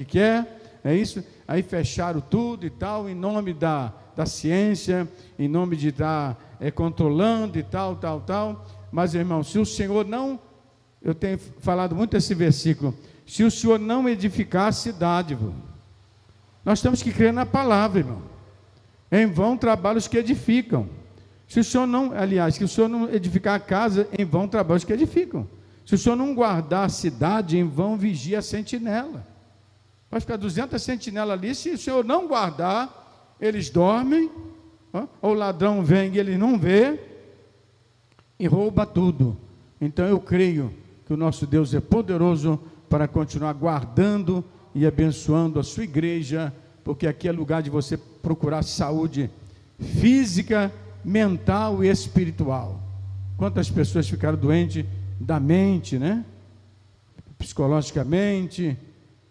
que quer, é isso? Aí fecharam tudo e tal, em nome da ciência, em nome de estar controlando e tal. Mas, irmão, se o Senhor não, eu tenho falado muito esse versículo, se o Senhor não edificar a cidade, irmão, nós temos que crer na palavra, irmão. Em vão trabalham os que edificam. Se o Senhor não, aliás, se o Senhor não edificar a casa, em vão trabalham os que edificam. Se o Senhor não guardar a cidade, em vão vigia a sentinela. Vai ficar 200 sentinelas ali, se o Senhor não guardar, eles dormem, ou o ladrão vem e ele não vê, e rouba tudo. Então eu creio que o nosso Deus é poderoso para continuar guardando e abençoando a sua igreja, porque aqui é lugar de você procurar saúde física, mental e espiritual. Quantas pessoas ficaram doentes da mente, né? Psicologicamente,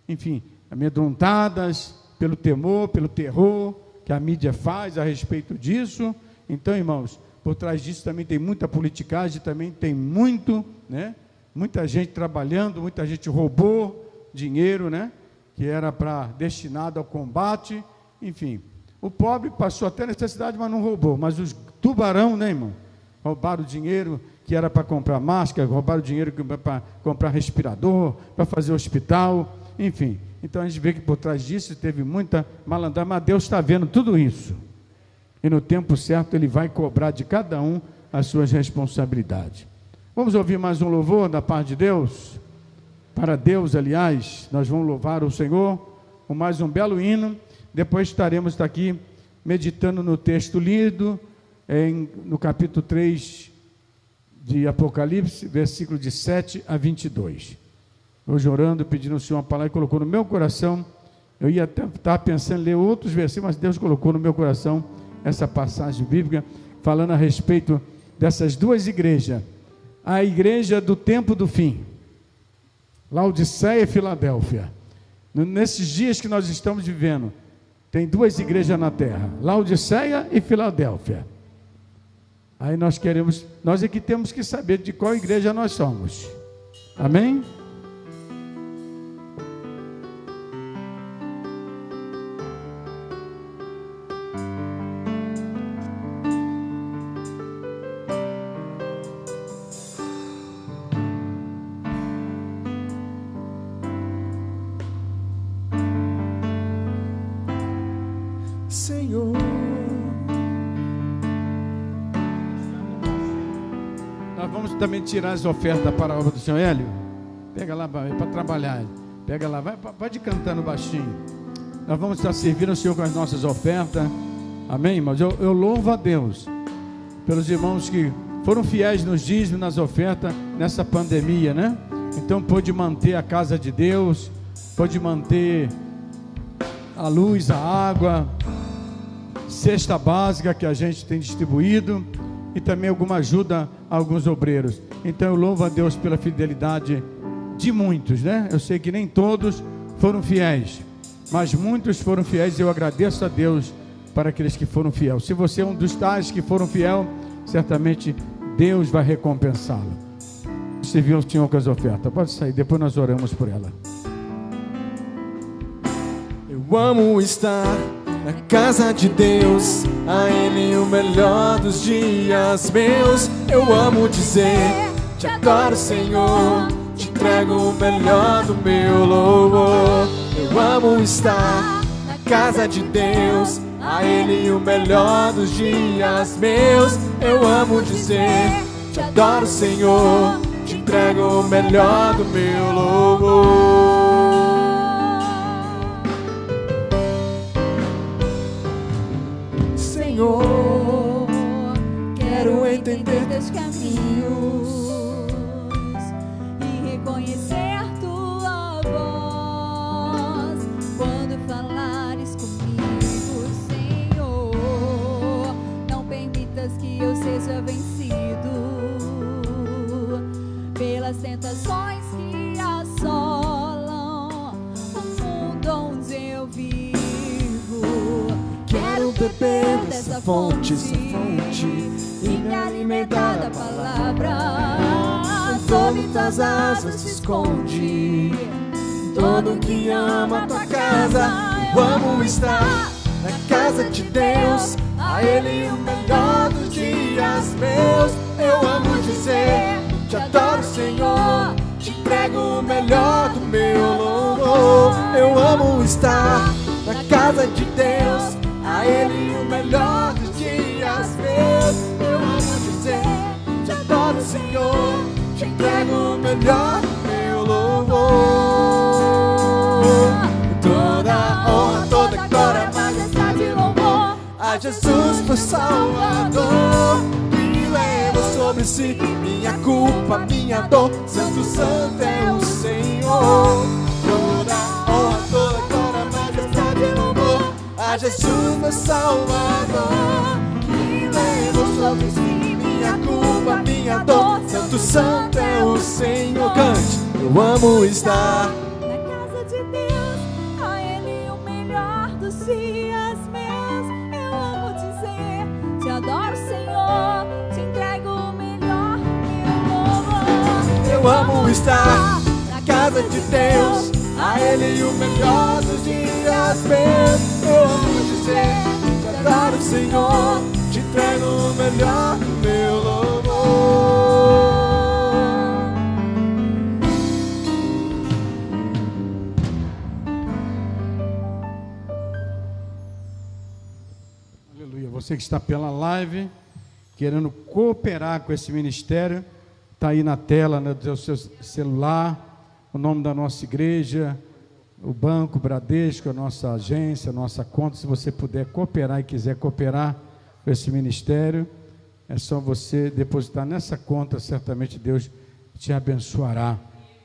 enfim, amedrontadas pelo temor, pelo terror que a mídia faz a respeito disso. Então, irmãos, por trás disso também tem muita politicagem, também tem muito, né? Muita gente trabalhando, muita gente roubou dinheiro, né? Que era destinado ao combate, enfim. O pobre passou até necessidade, mas não roubou. Mas os tubarão, né, irmão? Roubaram dinheiro que era para comprar máscara, roubaram dinheiro para comprar respirador, para fazer hospital, enfim. Então a gente vê que por trás disso teve muita malandragem, mas Deus está vendo tudo isso. E no tempo certo Ele vai cobrar de cada um as suas responsabilidades. Vamos ouvir mais um louvor da parte de Deus? Para Deus, aliás, nós vamos louvar o Senhor com mais um belo hino. Depois estaremos aqui meditando no texto lido, no capítulo 3 de Apocalipse, versículo de 7 a 22. Hoje orando, pedindo ao Senhor uma palavra, e colocou no meu coração. Eu ia até estar pensando em ler outros versículos, mas Deus colocou no meu coração essa passagem bíblica, falando a respeito dessas duas igrejas. A igreja do tempo do fim, Laodiceia e Filadélfia. Nesses dias que nós estamos vivendo, tem duas igrejas na terra, Laodiceia e Filadélfia. Aí nós é que temos que saber de qual igreja nós somos. Amém? Senhor, nós vamos também tirar as ofertas para a obra do Senhor. Hélio, pega lá para trabalhar, pega lá, pode cantando baixinho. Nós vamos estar servindo o Senhor com as nossas ofertas, amém, irmãos? Eu louvo a Deus pelos irmãos que foram fiéis nos dízimos, nas ofertas, nessa pandemia, né? Então pôde manter a casa de Deus, pôde manter a luz, a água, cesta básica que a gente tem distribuído, e também alguma ajuda a alguns obreiros. Então eu louvo a Deus pela fidelidade de muitos, né? Eu sei que nem todos foram fiéis, mas muitos foram fiéis, e eu agradeço a Deus para aqueles que foram fiéis. Se você é um dos tais que foram fiéis, certamente Deus vai recompensá-lo. Serviu ao Senhor com as ofertas. Pode sair, depois nós oramos por ela. eu amo estar na casa de Deus, a Ele o melhor dos dias meus. Eu amo dizer, te adoro, Senhor, te entrego o melhor do meu louvor. Eu amo estar na casa de Deus, a Ele o melhor dos dias meus. Eu amo dizer, te adoro, Senhor, te entrego o melhor do meu louvor. Senhor, quero entender teus caminhos e reconhecer tua voz quando falares comigo, Senhor. Não permitas que eu seja vencido pelas tentações que assolam o mundo onde eu vivo. Quero beber dessa fonte, e me alimentar da palavra. Sob tuas asas se esconde todo que ama tua casa. Eu amo estar na casa de Deus, a Ele o melhor dos dias meus. Eu amo dizer, te adoro, Senhor, te entrego o melhor do meu louvor. Eu amo estar na casa de Deus, a Ele o melhor dos dias meus. Eu amo dizer, te adoro, Senhor, te entrego o melhor do meu louvor. Toda honra, toda glória, majestade e louvor a Jesus, meu Salvador, que leva sobre si minha culpa, minha dor. Santo, santo é o Senhor. Toda honra, toda glória, majestade e louvor a Jesus, meu Salvador, que leva sobre si minha culpa, minha dor. Santo, santo é o Senhor. Cante. Eu amo estar na casa de Deus, a Ele o melhor dos dias meus. Eu amo dizer, te adoro, Senhor, te entrego o melhor meu louvor. Eu amo estar na casa de Deus, a Ele o melhor dos dias meus. Eu amo dizer, te adoro, Senhor, te entrego o melhor do meu louvor. Aleluia. Você que está pela live, querendo cooperar com esse ministério, está aí na tela, né, do seu celular, o nome da nossa igreja, o Banco Bradesco, a nossa agência, a nossa conta. Se você puder cooperar e quiser cooperar com esse ministério, é só você depositar nessa conta, certamente Deus te abençoará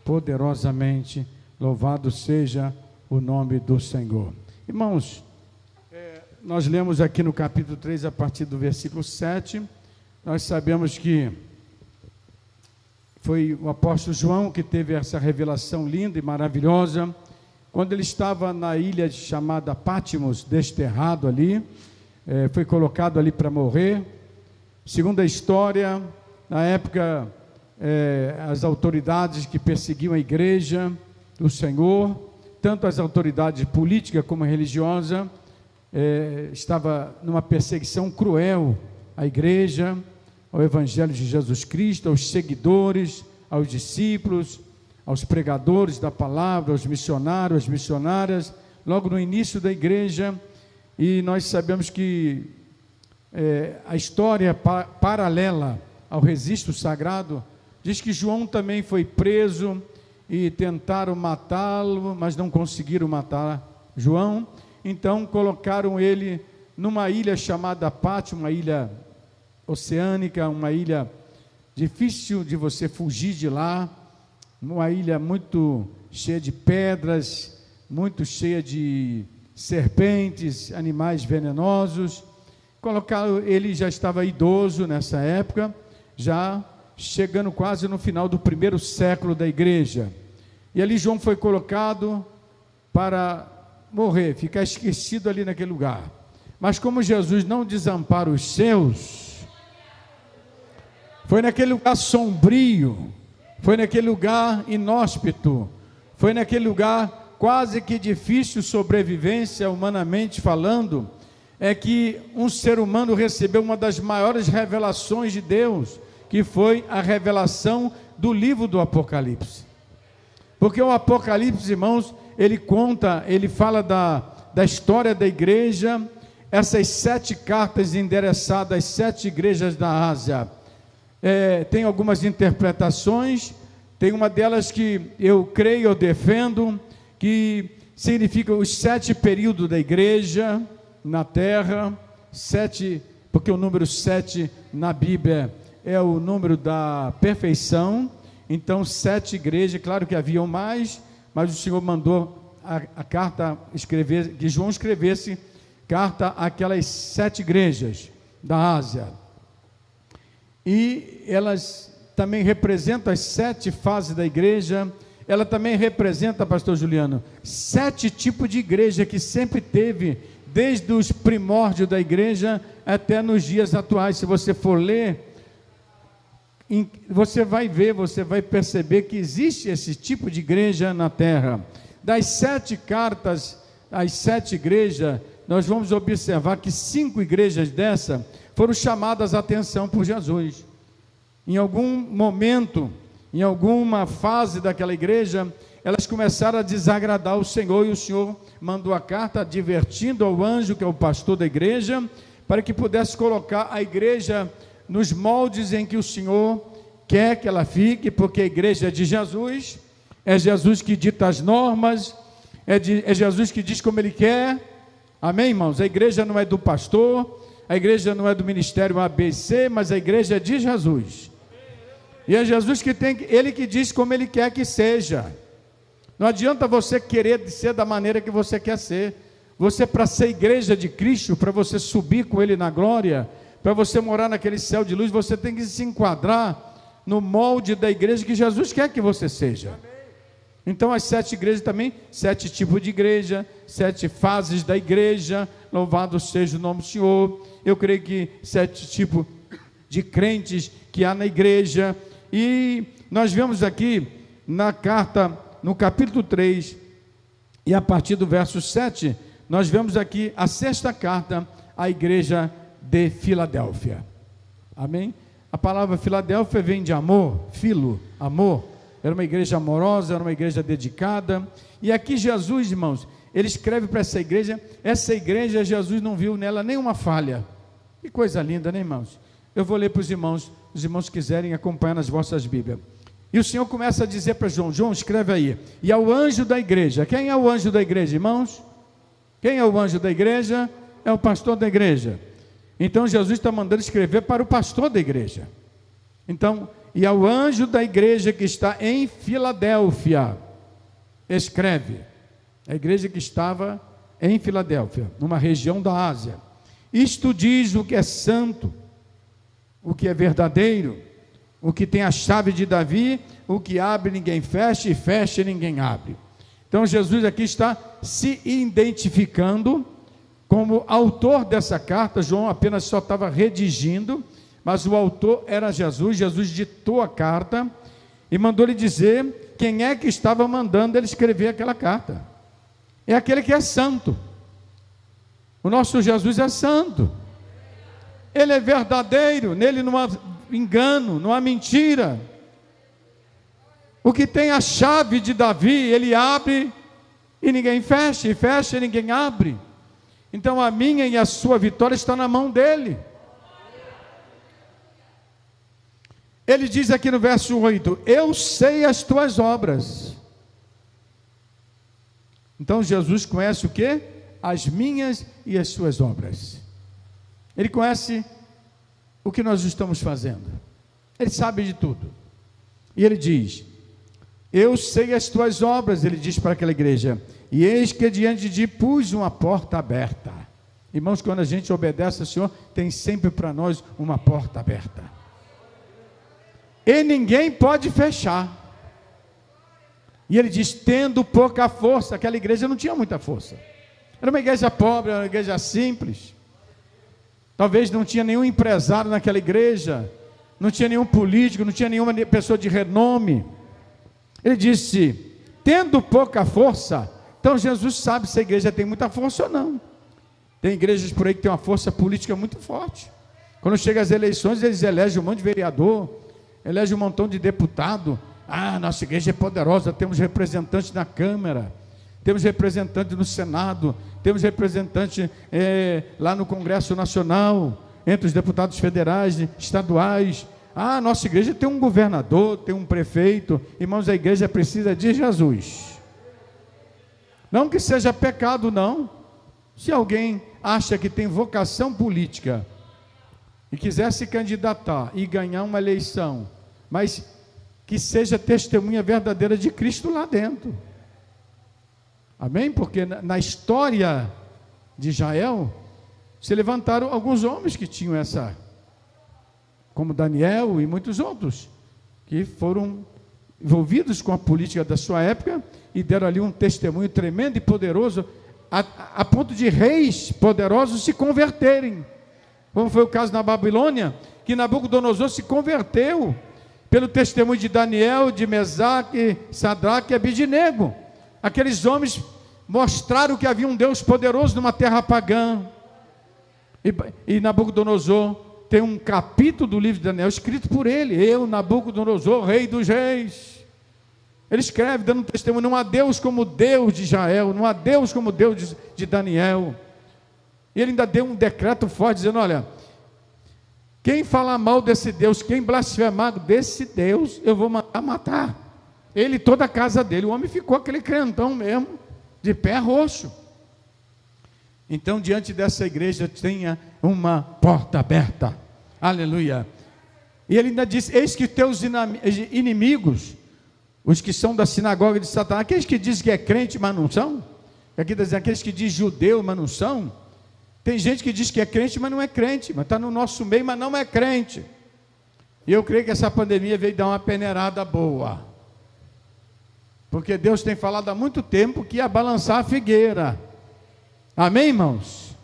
poderosamente. Louvado seja o nome do Senhor. Irmãos, nós lemos aqui no capítulo 3, a partir do versículo 7, nós sabemos que foi o apóstolo João que teve essa revelação linda e maravilhosa, quando ele estava na ilha chamada Patmos, desterrado ali, foi colocado ali para morrer. Segundo a história, na época, as autoridades que perseguiam a igreja do Senhor, tanto as autoridades políticas como religiosas, estava numa perseguição cruel à igreja, ao Evangelho de Jesus Cristo, aos seguidores, aos discípulos, aos pregadores da palavra, aos missionários, às missionárias, logo no início da igreja. E nós sabemos que a história paralela ao registro sagrado diz que João também foi preso e tentaram matá-lo, mas não conseguiram matar João. Então colocaram ele numa ilha chamada Patmos, uma ilha oceânica, uma ilha difícil de você fugir de lá, uma ilha muito cheia de pedras, muito cheia de serpentes, animais venenosos. Colocaram, ele já estava idoso nessa época, já chegando quase no final do primeiro século da igreja. E ali João foi colocado para morrer, ficar esquecido ali naquele lugar. Mas como Jesus não desampara os seus, foi naquele lugar sombrio, foi naquele lugar inóspito, foi naquele lugar quase que difícil sobrevivência, humanamente falando, é que um ser humano recebeu uma das maiores revelações de Deus, que foi a revelação do livro do Apocalipse. Porque o Apocalipse, irmãos, ele conta, ele fala da história da igreja, essas 7 cartas endereçadas às 7 igrejas da Ásia. Tem algumas interpretações, tem uma delas que eu creio, eu defendo, que significa os 7 períodos da igreja na terra, 7, porque o número 7 na Bíblia é o número da perfeição. Então 7 igrejas, claro que haviam mais, mas o Senhor mandou a carta escrever, que João escrevesse carta àquelas 7 igrejas da Ásia. E elas também representam as 7 fases da igreja. Ela também representa, pastor Juliano, 7 tipos de igreja que sempre teve, desde os primórdios da igreja até nos dias atuais. Se você for ler, você vai ver, você vai perceber que existe esse tipo de igreja na terra. Das 7 cartas as 7 igrejas, nós vamos observar que 5 igrejas dessa foram chamadas a atenção por Jesus. Em algum momento, em alguma fase daquela igreja, elas começaram a desagradar o Senhor, e o Senhor mandou a carta advertindo ao anjo, que é o pastor da igreja, para que pudesse colocar a igreja nos moldes em que o Senhor quer que ela fique, porque a igreja é de Jesus, é Jesus que dita as normas, é Jesus que diz como Ele quer. Amém, irmãos? A igreja não é do pastor, a igreja não é do ministério ABC, mas a igreja é de Jesus. E é Jesus que tem, Ele que diz como Ele quer que seja. Não adianta você querer ser da maneira que você quer ser. Você, para ser igreja de Cristo, para você subir com Ele na glória, para você morar naquele céu de luz, você tem que se enquadrar no molde da igreja que Jesus quer que você seja. Então as 7 igrejas também, 7 tipos de igreja, 7 fases da igreja, louvado seja o nome do Senhor. Eu creio que 7 tipos de crentes que há na igreja. E nós vemos aqui na carta, no capítulo 3, e a partir do verso 7, nós vemos aqui a 6ª carta à igreja de Filadélfia. Amém? A palavra Filadélfia vem de amor, filo, amor. Era uma igreja amorosa, era uma igreja dedicada. E aqui Jesus, irmãos, ele escreve para essa igreja Jesus não viu nela nenhuma falha. Que coisa linda, né, irmãos? Eu vou ler para os irmãos quiserem acompanhar nas vossas Bíblias. E o Senhor começa a dizer para João, escreve aí, e ao anjo da igreja. Quem é o anjo da igreja, irmãos? Quem é o anjo da igreja? É o pastor da igreja. Então Jesus está mandando escrever para o pastor da igreja. Então, e ao anjo da igreja que está em Filadélfia, escreve. A igreja que estava em Filadélfia, numa região da Ásia. Isto diz o que é santo, o que é verdadeiro, o que tem a chave de Davi, o que abre ninguém fecha, e fecha ninguém abre. Então Jesus aqui está se identificando como autor dessa carta. João apenas só estava redigindo, mas o autor era Jesus. Jesus ditou a carta e mandou lhe dizer quem é que estava mandando ele escrever aquela carta. É aquele que é santo. O nosso Jesus é santo. Ele é verdadeiro, nele não há engano, não há mentira. O que tem a chave de Davi, ele abre e ninguém fecha, e fecha e ninguém abre. Então a minha e a sua vitória está na mão dele. Ele diz aqui no verso 8: eu sei as tuas obras. Então Jesus conhece o quê? As minhas e as suas obras. Ele conhece o que nós estamos fazendo. Ele sabe de tudo. E ele diz: eu sei as tuas obras, ele diz para aquela igreja, e eis que diante de ti pus uma porta aberta. Irmãos, quando a gente obedece ao Senhor, tem sempre para nós uma porta aberta. E ninguém pode fechar. E ele diz, tendo pouca força. Aquela igreja não tinha muita força. Era uma igreja pobre, era uma igreja simples. Talvez não tinha nenhum empresário naquela igreja, não tinha nenhum político, não tinha nenhuma pessoa de renome. Ele disse, tendo pouca força. Então Jesus sabe se a igreja tem muita força ou não. Tem igrejas por aí que tem uma força política muito forte. Quando chega as eleições, eles elegem um monte de vereador, elegem um montão de deputado. Ah, nossa igreja é poderosa, temos representantes na Câmara, temos representante no Senado, temos representante lá no Congresso Nacional, entre os deputados federais, estaduais. Ah, nossa igreja tem um governador, tem um prefeito. Irmãos, a igreja precisa de Jesus. Não que seja pecado, não. Se alguém acha que tem vocação política e quiser se candidatar e ganhar uma eleição, mas que seja testemunha verdadeira de Cristo lá dentro. Amém? Porque na história de Israel se levantaram alguns homens que tinham essa, como Daniel e muitos outros, que foram envolvidos com a política da sua época e deram ali um testemunho tremendo e poderoso, a ponto de reis poderosos se converterem, como foi o caso na Babilônia, que Nabucodonosor se converteu pelo testemunho de Daniel, de Mesaque, Sadraque e Abidnego. Aqueles homens mostraram que havia um Deus poderoso numa terra pagã. E Nabucodonosor tem um capítulo do livro de Daniel escrito por ele. Eu, Nabucodonosor, rei dos reis. Ele escreve dando um testemunho: não há Deus como o Deus de Israel, não há Deus como o Deus de Daniel. E ele ainda deu um decreto forte dizendo: olha, quem falar mal desse Deus, quem blasfemar desse Deus, eu vou mandar matar. Ele e toda a casa dele. O homem ficou aquele crentão mesmo, de pé roxo. Então, diante dessa igreja, tinha uma porta aberta. Aleluia. E ele ainda disse: eis que teus inimigos, os que são da sinagoga de Satanás, aqueles que dizem que é crente, mas não são. Aqui está dizendo, aqueles que dizem judeu, mas não são. Tem gente que diz que é crente, mas não é crente, mas está no nosso meio, mas não é crente. E eu creio que essa pandemia veio dar uma peneirada boa. Porque Deus tem falado há muito tempo que ia balançar a figueira. Amém, irmãos?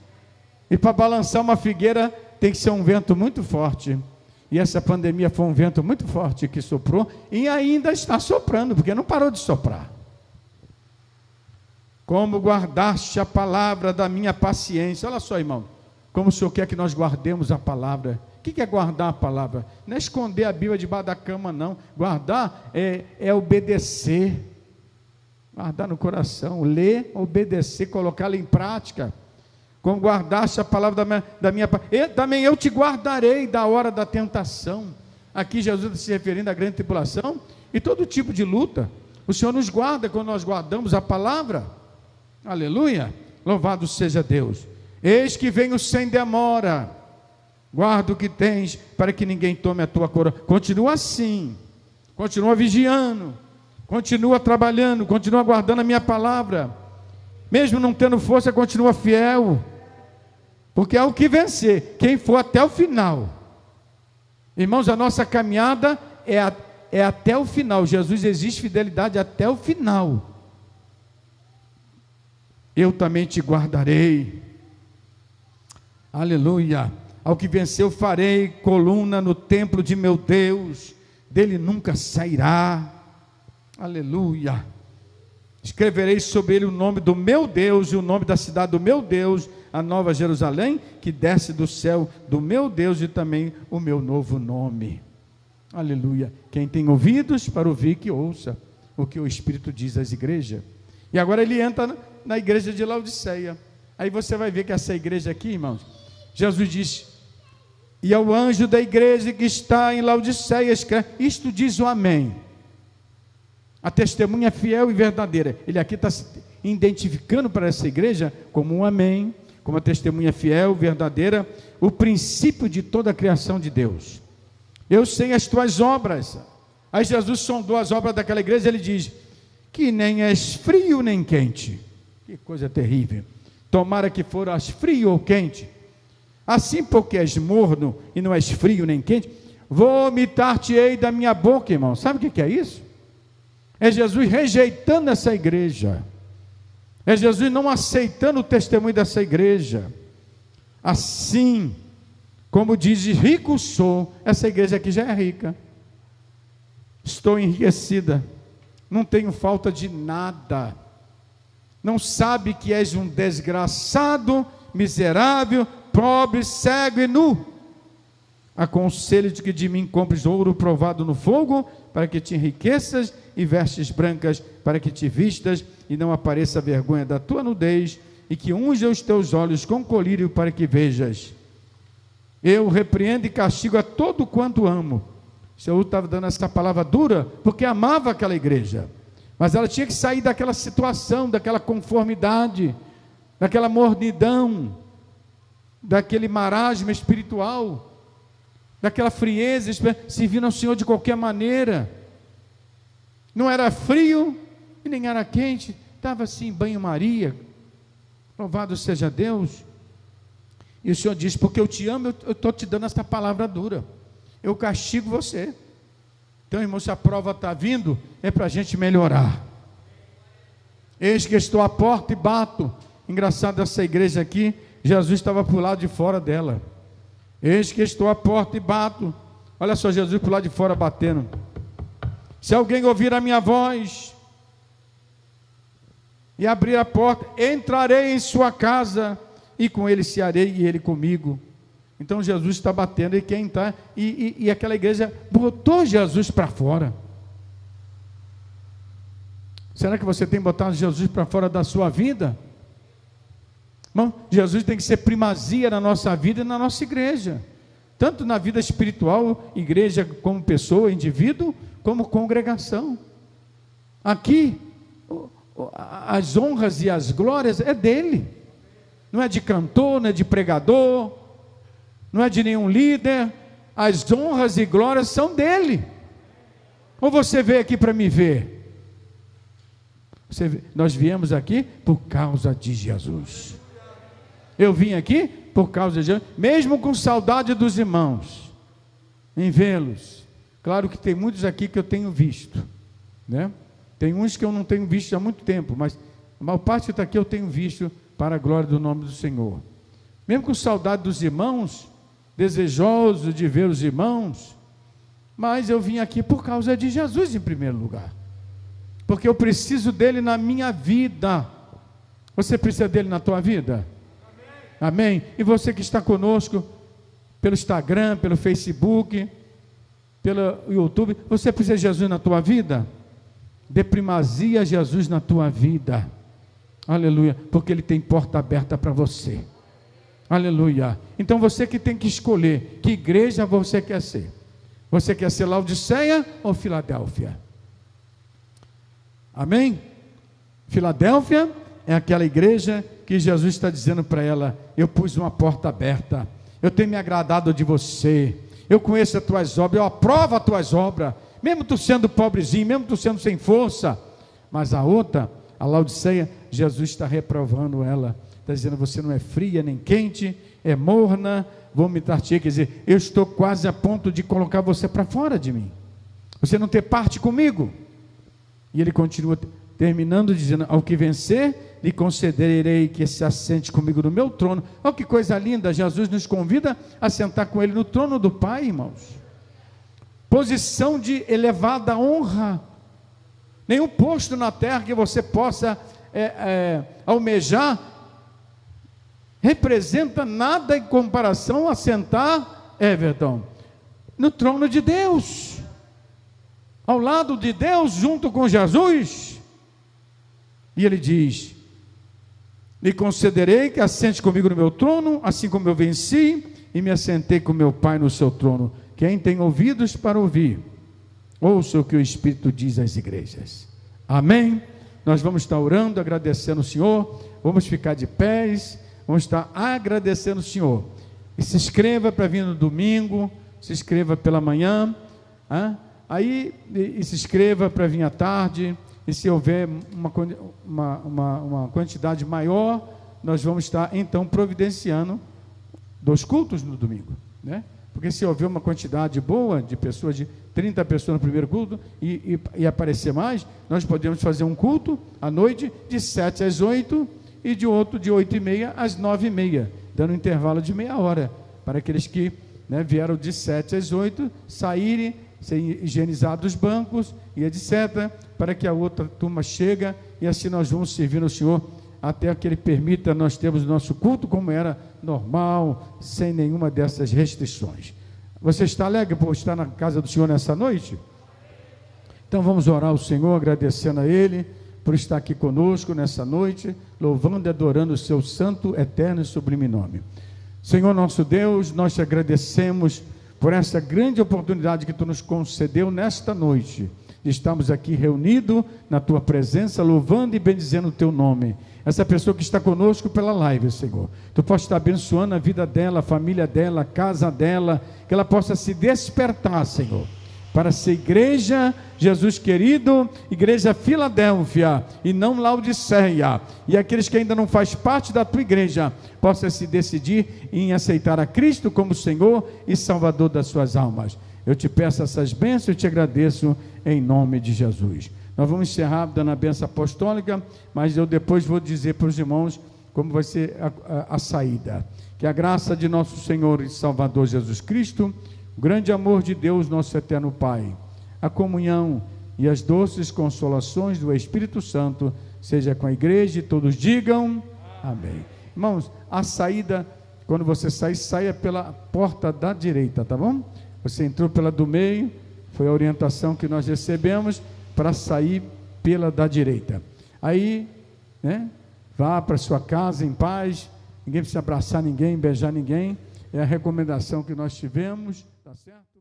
E para balançar uma figueira tem que ser um vento muito forte. E essa pandemia foi um vento muito forte que soprou e ainda está soprando, porque não parou de soprar. Como guardaste a palavra da minha paciência. Olha só, irmão, como o Senhor quer que nós guardemos a palavra. O que é guardar a palavra? Não é esconder a Bíblia debaixo da cama, não. Guardar é obedecer. Guardar no coração, ler, obedecer, colocá-la em prática. Como guardaste a palavra da minha também eu te guardarei da hora da tentação. Aqui Jesus está se referindo à grande tribulação e todo tipo de luta. O Senhor nos guarda quando nós guardamos a palavra. Aleluia, louvado seja Deus. Eis que venho sem demora, guarda o que tens, para que ninguém tome a tua coroa. Continua assim, continua vigiando, continua trabalhando, continua guardando a minha palavra, mesmo não tendo força, continua fiel, porque é o que vencer, quem for até o final. Irmãos, a nossa caminhada é até o final. Jesus existe fidelidade até o final. Eu também te guardarei. Aleluia. Ao que venceu farei coluna no templo de meu Deus, dele nunca sairá. Aleluia. Escreverei sobre ele o nome do meu Deus e o nome da cidade do meu Deus, a nova Jerusalém, que desce do céu do meu Deus, e também o meu novo nome. Aleluia. Quem tem ouvidos para ouvir, que ouça o que o Espírito diz às igrejas. E agora ele entra na igreja de Laodiceia. Aí você vai ver que essa igreja aqui, irmãos, Jesus diz: e ao anjo da igreja que está em Laodiceia escreve, isto diz o amém, a testemunha fiel e verdadeira. Ele aqui está se identificando para essa igreja como um amém, como a testemunha fiel, verdadeira, o princípio de toda a criação de Deus. Eu sei as tuas obras. Aí Jesus sondou as obras daquela igreja, ele diz que nem és frio nem quente. Que coisa terrível. Tomara que foras frio ou quente. Assim, porque és morno e não és frio nem quente, vomitar-te-ei da minha boca, irmão. Sabe o que é isso? É Jesus rejeitando essa igreja. É Jesus não aceitando o testemunho dessa igreja. Assim, como diz, rico sou. Essa igreja aqui já é rica. Estou enriquecida. Não tenho falta de nada. Não sabe que és um desgraçado, miserável, pobre, cego e nu. Aconselho-te que de mim compres ouro provado no fogo, para que te enriqueças, e vestes brancas, para que te vistas, e não apareça a vergonha da tua nudez, e que unja os teus olhos com colírio, para que vejas. Eu repreendo e castigo a todo quanto amo. O Senhor estava dando essa palavra dura, porque amava aquela igreja, mas ela tinha que sair daquela situação, daquela conformidade, daquela mornidão, daquele marasmo espiritual, daquela frieza, servindo ao Senhor de qualquer maneira. Não era frio e nem era quente, estava assim em banho-maria. Louvado seja Deus. E o Senhor diz: porque eu te amo, eu estou te dando essa palavra dura, eu castigo você. Então, irmão, se a prova está vindo, é para a gente melhorar. Eis que estou à porta e bato. Engraçado, essa igreja aqui, Jesus estava para o lado de fora dela. Eis que estou à porta e bato. Olha só, Jesus para o lado de fora batendo. Se alguém ouvir a minha voz e abrir a porta, entrarei em sua casa, e com ele cearei, e ele comigo. Então Jesus está batendo e quer entrar, e aquela igreja botou Jesus para fora. Será que você tem botado Jesus para fora da sua vida? Irmão, Jesus tem que ser primazia na nossa vida e na nossa igreja, tanto na vida espiritual, igreja como pessoa, indivíduo, como congregação. Aqui, as honras e as glórias é dele, não é de cantor, não é de pregador, não é de nenhum líder. As honras e glórias são dele. Ou você veio aqui para me ver? Nós viemos aqui por causa de Jesus. Eu vim aqui por causa de Jesus, mesmo com saudade dos irmãos, em vê-los. Claro que tem muitos aqui que eu tenho visto, né? Tem uns que eu não tenho visto há muito tempo, mas a maior parte daqui eu tenho visto para a glória do nome do Senhor. Mesmo com saudade dos irmãos, desejoso de ver os irmãos, mas eu vim aqui por causa de Jesus em primeiro lugar, porque eu preciso dele na minha vida. Você precisa dele na tua vida? Amém? E você que está conosco pelo Instagram, pelo Facebook, pelo YouTube, você precisa de Jesus na tua vida? Dê primazia a Jesus na tua vida, aleluia, porque ele tem porta aberta para você, aleluia. Então você que tem que escolher que igreja você quer ser. Você quer ser Laodiceia ou Filadélfia? Amém? Filadélfia é aquela igreja que Jesus está dizendo para ela: eu pus uma porta aberta, eu tenho me agradado de você, eu conheço as tuas obras, eu aprovo as tuas obras, mesmo tu sendo pobrezinho, mesmo tu sendo sem força. Mas a outra, a Laodiceia, Jesus está reprovando ela, está dizendo: você não é fria nem quente, é morna, vou me dar-te, quer dizer, eu estou quase a ponto de colocar você para fora de mim, você não ter parte comigo. E ele continua terminando dizendo: ao que vencer, lhe concederei que se assente comigo no meu trono. Olha que coisa linda, Jesus nos convida a sentar com ele no trono do Pai, irmãos. Posição de elevada honra. Nenhum posto na terra que você possa almejar representa nada em comparação a sentar, Everton, no trono de Deus, ao lado de Deus, junto com Jesus. E ele diz: lhe concederei que assente comigo no meu trono, assim como eu venci e me assentei com meu Pai no seu trono. Quem tem ouvidos para ouvir, ouça o que o Espírito diz às igrejas. Amém? Nós vamos estar orando, agradecendo o Senhor, vamos ficar de pés, vamos estar agradecendo o Senhor. E se inscreva para vir no domingo, se inscreva pela manhã, e se inscreva para vir à tarde. E se houver uma quantidade maior, nós vamos estar então providenciando 2 cultos no domingo, né? Porque se houver uma quantidade boa de pessoas, de 30 pessoas no primeiro culto, e aparecer mais, nós podemos fazer um culto à noite de 7 às 8 e de outro de 8h30 às 9h30, dando um intervalo de meia hora, para aqueles que, né, vieram de 7 às 8 saírem, serem higienizados os bancos e etc., para que a outra turma chegue, e assim nós vamos servir ao Senhor até que Ele permita nós termos o nosso culto como era normal, sem nenhuma dessas restrições. Você está alegre por estar na casa do Senhor nessa noite? Então vamos orar ao Senhor, agradecendo a Ele por estar aqui conosco nessa noite, louvando e adorando o seu santo, eterno e sublime nome. Senhor nosso Deus, nós te agradecemos por essa grande oportunidade que Tu nos concedeu nesta noite. Estamos aqui reunidos na Tua presença, louvando e bendizendo o Teu nome. Essa pessoa que está conosco pela live, Senhor, Tu possa estar abençoando a vida dela, a família dela, a casa dela, que ela possa se despertar, Senhor, para ser igreja, Jesus querido, igreja Filadélfia e não Laodiceia, e aqueles que ainda não fazem parte da tua igreja, possam se decidir em aceitar a Cristo como Senhor e Salvador das suas almas. Eu te peço essas bênçãos e te agradeço em nome de Jesus. Nós vamos encerrar dando a bênção apostólica, mas eu depois vou dizer para os irmãos como vai ser a saída. Que a graça de nosso Senhor e Salvador Jesus Cristo, o grande amor de Deus, nosso eterno Pai, a comunhão e as doces consolações do Espírito Santo seja com a igreja, e todos digam amém. Irmãos, a saída, quando você sair, saia pela porta da direita, tá bom? Você entrou pela do meio, foi a orientação que nós recebemos para sair pela da direita. Aí, né, vá para sua casa em paz, ninguém precisa abraçar ninguém, beijar ninguém, é a recomendação que nós tivemos, tá certo?